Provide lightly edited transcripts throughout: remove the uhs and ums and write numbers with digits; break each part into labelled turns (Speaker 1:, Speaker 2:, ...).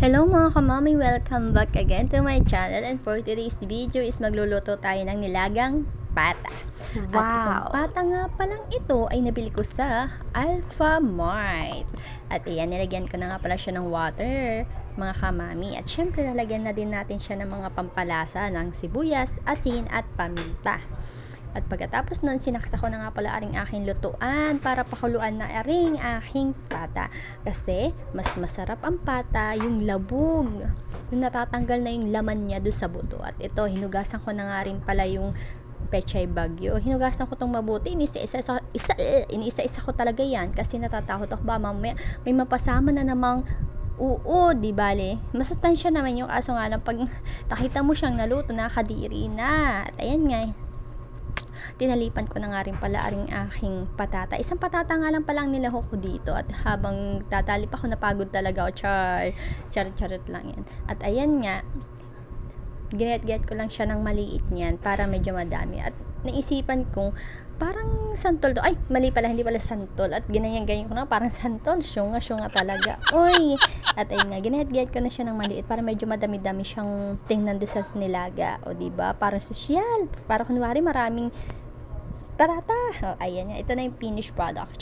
Speaker 1: Hello mga kamami! Welcome back again to my channel, and for today's video is magluluto tayo ng nilagang pata.
Speaker 2: Wow!
Speaker 1: At itong pata nga palang ito ay nabili ko sa Alpha Mart. At ayan, nilagyan ko na nga pala siya ng water, mga kamami. At syempre, lalagyan na din natin siya ng mga pampalasa ng sibuyas, asin at paminta. At pagkatapos nun, sinaksa ko na nga pala aring aking lutuan para pakuluan na aring aking pata. Kasi, mas masarap ang pata, yung labog. Yung natatanggal na yung laman niya doon sa buto. At ito, hinugasan ko na nga rin pala yung pechay bagyo. Hinugasan ko tong mabuti. Inisa-isa ko talaga yan. Kasi natatakot ako ba mamaya may mapasama na namang di bale. Masustansya naman yung kaso nga lang pag nakita mo siyang naluto, nakadiri na. At ayan nga, tinalipan ko na nga rin pala aring aking patata. Isang patata nga lang palang nilahok ko dito, at habang tatalip ako napagod talaga ako. Charot lang yan. At ayan nga, ginayat-gayat ko lang siya ng maliit niyan para medyo madami. At naisipan kong parang santol to. Ay, mali pala, hindi pala santol. At ganyan ko na, parang santol. Syunga talaga. Oy! At ayun nga, ginayat-gayat ko na siya ng maliit para medyo madami-dami siyang tingnan doon sa nilaga. O diba? Parang sosyal. Parang kunwari maraming patata. O, ayan nga. Ito na yung finished product.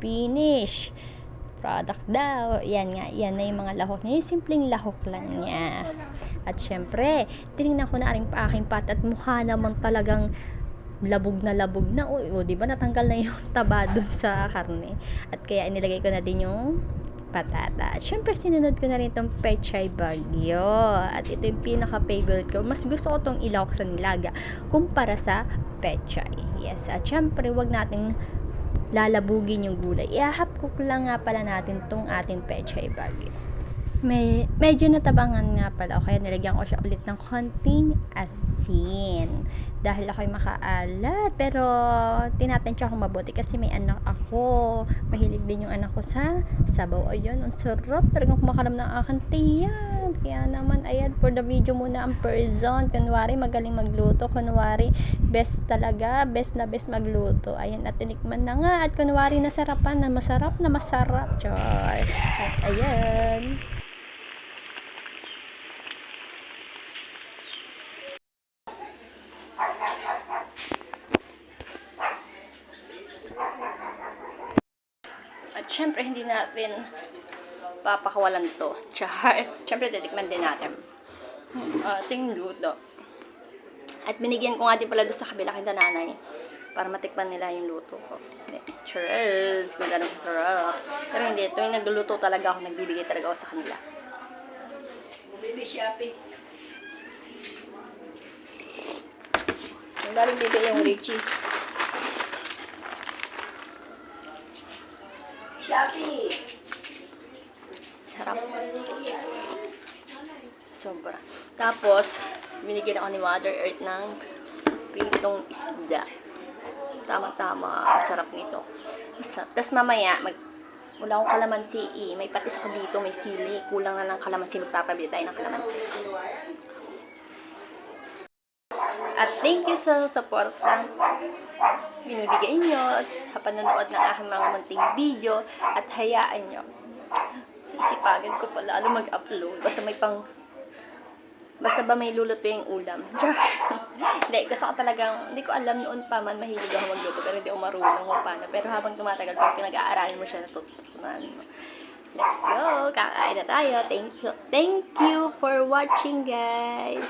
Speaker 1: Finish product daw. Yan nga. Yan na yung mga lahok niya. Yung simpleng lahok lang niya. At syempre, tinignan ko na rin pa aking pat at mukha naman talagang labog na. O, diba natanggal na yung taba dun sa karne. At kaya inilagay ko na din yung patata. At syempre, sinunod ko na rin itong pechay bagyo. At ito yung pinaka-favorite ko. Mas gusto ko itong ilawak sa nilaga kumpara sa pechay. Yes. At syempre, wag nating lalabugin yung gulay. Ihahap ko lang nga pala natin itong ating pechay bagyo. Medyo natabangan nga pala, kaya nilagyan ko siya ulit ng konting asin dahil ako'y makaalat, pero tinatensya ko mabuti kasi may anak ako, mahilig din yung anak ko sa sabaw. Ayun, ang sarap talagang kumakalam ng aking tiyan. Kaya naman, ayan, for the video muna ang person, kunwari magaling magluto, kunwari best talaga, best na best magluto. Ayan, at tinikman na nga, at kunwari nasarapan na masarap, char. At ayan, at syempre hindi natin papakawalan to. Syempre titikman din natin ating luto. At binigyan ko nga din pala doon sa kabila kita nanay para matikman nila yung luto ko. Cheers! Ganda ng sarap. Pero hindi, ito yung nagluluto talaga ako, nagbibigay talaga ako sa kanila. Baby Shopee. Ang galing bibigay yung Richie. Shopee. Sarap. Sobra. Tapos, binigyan ako ni Mother Earth ng pritong isda. Tama-tama. Ang sarap nito. Tapos mamaya, wala akong kalamansi may patis ako dito, may sili. Kulang na ng kalamansi. Magpapabili tayo ng kalamansi. At thank you sa support ng binibigay nyo sa panonood ng aking mga munting video, at hayaan nyo. Sisipagan ko pa lalo mag-upload. Basta ba may luluto yung ulam. Hindi, gusto ko talagang, hindi ko alam noon pa man, mahilig ako magluto, pero hindi ako marunong kung paano. Pero habang tumatagal, pag pinag-aaralan mo siya, natutunan mo. Let's go! Kakain na tayo. Thank you for watching, guys!